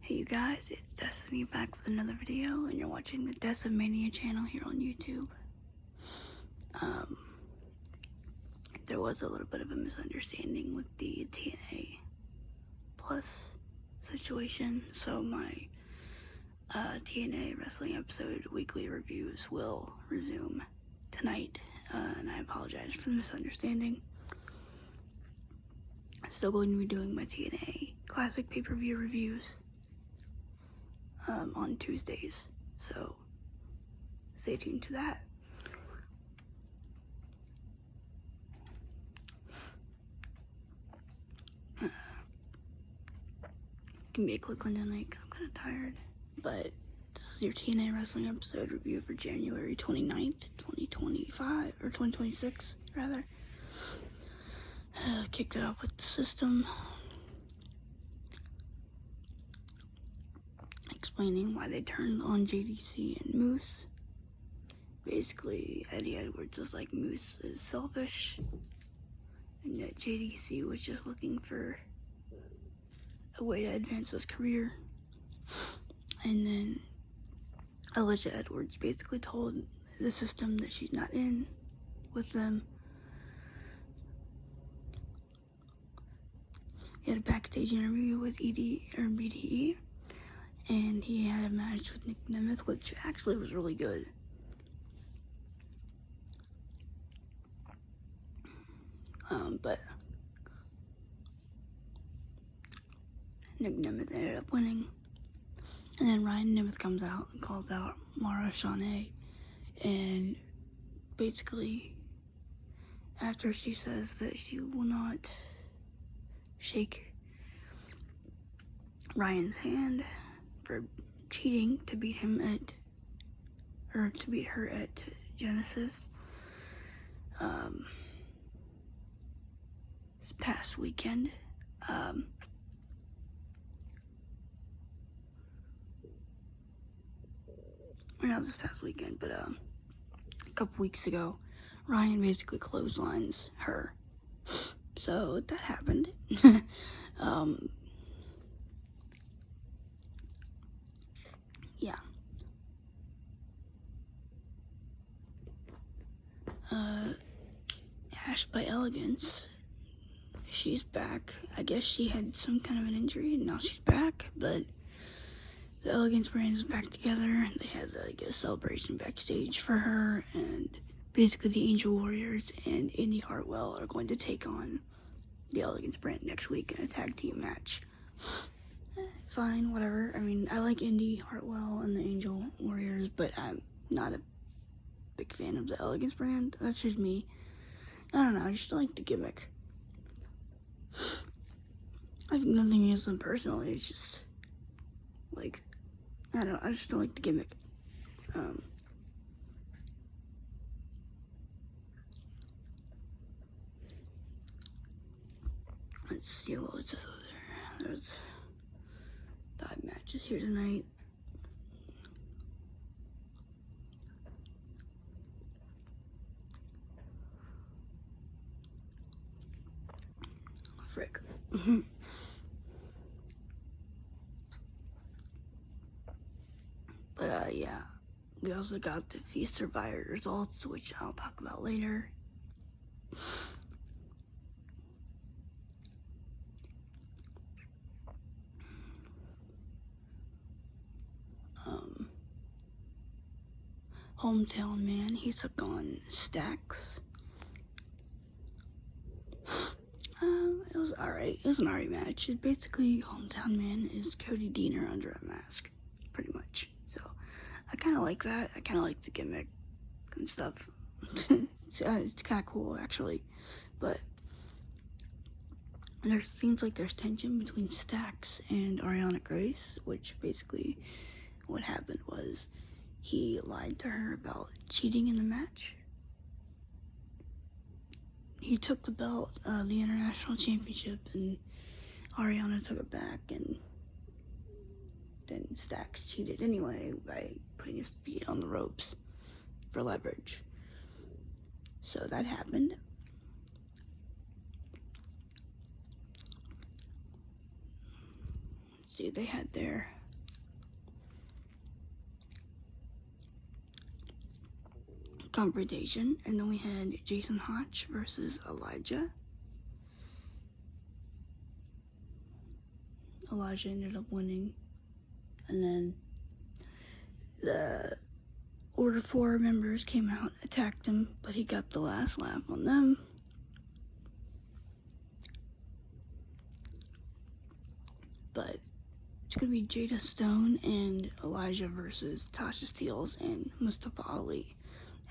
Hey you guys, it's Destiny back with another video, and you're watching the Decimania channel here on YouTube. There was a little bit of a misunderstanding with the TNA Plus situation, so my TNA wrestling episode weekly reviews will resume tonight, and I apologize for the misunderstanding. I'm still going to be doing my TNA Classic pay-per-view reviews on Tuesdays, so stay tuned to that. Give me a quick one tonight because I'm kind of tired, but this is your TNA wrestling episode review for January 29th, 2025, or 2026 rather. Kicked it off with the system, explaining why they turned on JDC and Moose. Basically, Eddie Edwards was like, Moose is selfish, and that JDC was just looking for a way to advance his career. And then Alicia Edwards basically told the system that she's not in with them. He had a backstage interview with BDE, and he had a match with Nick Nemeth, which actually was really good. But Nick Nemeth ended up winning. And then Ryan Nemeth comes out and calls out Mara Shanae, and basically, after she says that she will not shake Ryan's hand for cheating to beat her at Genesis this past weekend. Or not this past weekend, but a couple weeks ago, Ryan basically clotheslines her. So that happened. Yeah. Ash by Elegance, she's back. I guess she had some kind of an injury and now she's back, but the Elegance brand is back together. They had like a celebration backstage for her, and basically the Angel Warriors and Indy Hartwell are going to take on the Elegance brand next week in a tag team match. Fine, whatever. I mean, I like Indy Hartwell and the Angel Warriors, but I'm not a big fan of the Elegance brand. That's just me. I don't know, I just don't like the gimmick. I have nothing against them personally, it's just like, I don't know, I just don't like the gimmick. Let's see what it says over there. There's 5 matches here tonight. Frick. But yeah, we also got the Feast Survivor results, which I'll talk about later. Hometown Man, he took on Stax. It was alright. It was an alright match. It basically, Hometown Man is Cody Deaner under a mask, pretty much. So, I kind of like that. I kind of like the gimmick and stuff. It's kind of cool, actually. But there seems like there's tension between Stax and Ariana Grace, which basically what happened was he lied to her about cheating in the match. He took the belt, the International Championship, and Ariana took it back, and then Stax cheated anyway by putting his feet on the ropes for leverage. So that happened. Let's see, they had their confrontation, and then we had Jason Hotch versus Elijah. Elijah ended up winning, and then the Order 4 members came out, attacked him, but he got the last laugh on them. But it's going to be Jada Stone and Elijah versus Tasha Steelz and Mustafa Ali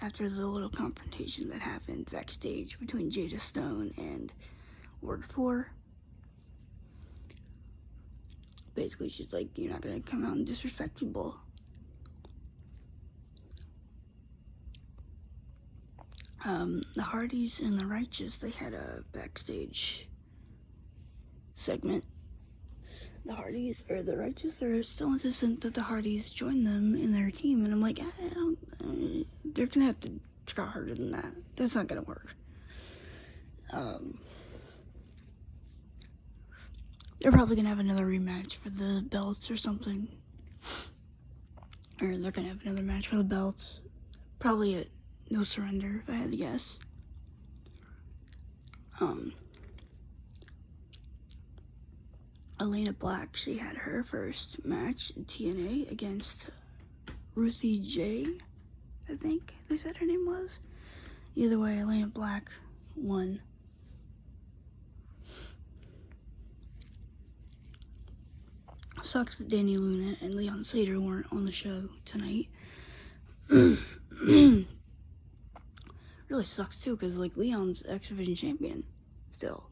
after the little confrontation that happened backstage between Jada Stone and Order 4. Basically, she's like, you're not going to come out and disrespect people. The Hardys and the Righteous, they had a backstage segment. The Hardys, or the Righteous, are still insistent that the Hardys join them in their team, and I'm like, they're gonna have to try harder than that. That's not gonna work. They're probably gonna have another rematch for the belts or something, or they're gonna have another match for the belts, probably at No Surrender, if I had to guess. Elena Black, she had her first match in TNA against Ruthie J, I think they said her name was. Either way, Elena Black won. Sucks that Danny Luna and Leon Slater weren't on the show tonight. Really sucks too, because like Leon's X Division champion still,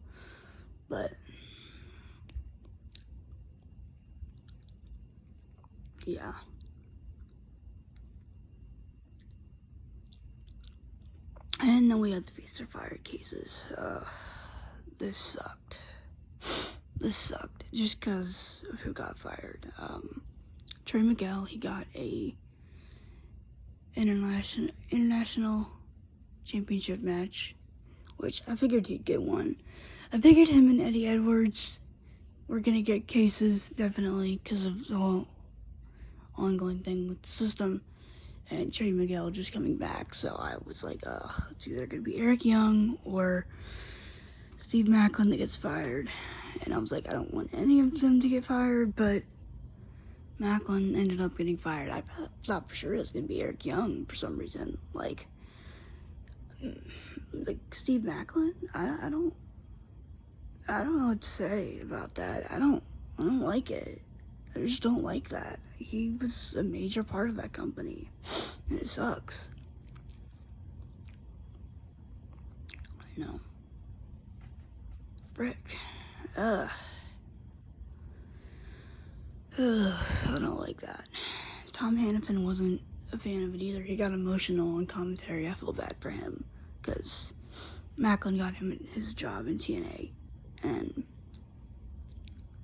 but yeah. And then we had the Feast or Fire cases. This sucked. Just because of who got fired. Trey Miguel, he got a international championship match, which I figured he'd get one. I figured him and Eddie Edwards were gonna get cases, definitely, because of the whole ongoing thing with the system, and Trey Miguel just coming back, so I was like, it's either gonna be Eric Young or Steve Macklin that gets fired, and I was like, I don't want any of them to get fired, but Macklin ended up getting fired. I thought for sure it was gonna be Eric Young for some reason, like Steve Macklin. I don't know what to say about that. I don't like it. I just don't like that. He was a major part of that company, and it sucks. I know. Frick. I don't like that. Tom Hannafin wasn't a fan of it either. He got emotional on commentary. I feel bad for him, because Macklin got him his job in TNA, and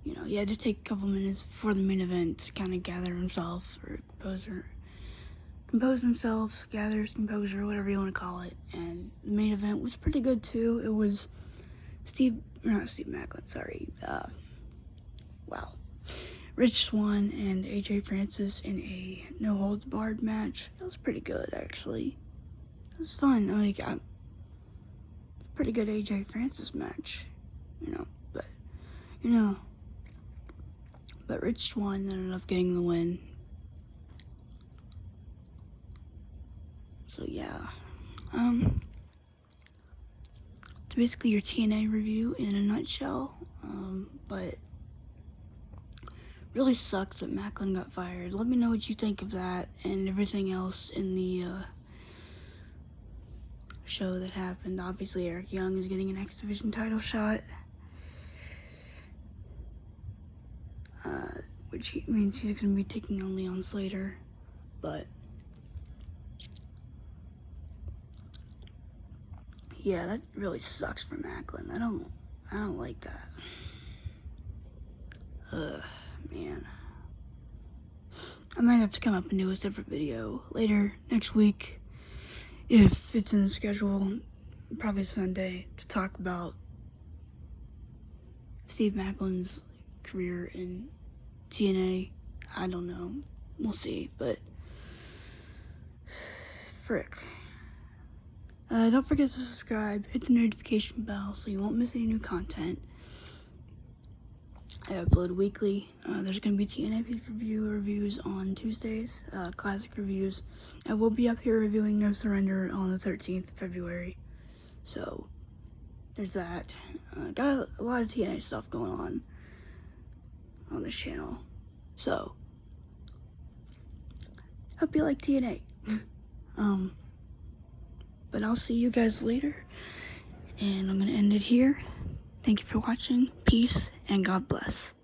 you know, he had to take a couple minutes before the main event to kind of gather himself, or compose himself, gather his composure, whatever you want to call it. And the main event was pretty good too. It was not Steve Macklin, sorry. Rich Swann and AJ Francis in a no holds barred match. It was pretty good, actually. It was fun. Like, pretty good AJ Francis match, but Rich Swann ended up getting the win. So yeah, it's basically your TNA review in a nutshell. But really sucks that Macklin got fired. Let me know what you think of that and everything else in the show that happened. Obviously, Eric Young is getting an X Division title shot, which means he's going to be taking on Leon Slater. But yeah, that really sucks for Macklin. I don't like that. Man. I might have to come up and do a separate video later next week, if it's in the schedule, probably Sunday, to talk about Steve Macklin's career in TNA. I don't know. We'll see, but frick. Don't forget to subscribe, hit the notification bell so you won't miss any new content. I upload weekly. There's going to be TNA pay-per-view reviews on Tuesdays, classic reviews. I will be up here reviewing No Surrender on the 13th of February. So, there's that. Got a lot of TNA stuff going on this channel. So, hope you like TNA. But I'll see you guys later. And I'm going to end it here. Thank you for watching. Peace and God bless.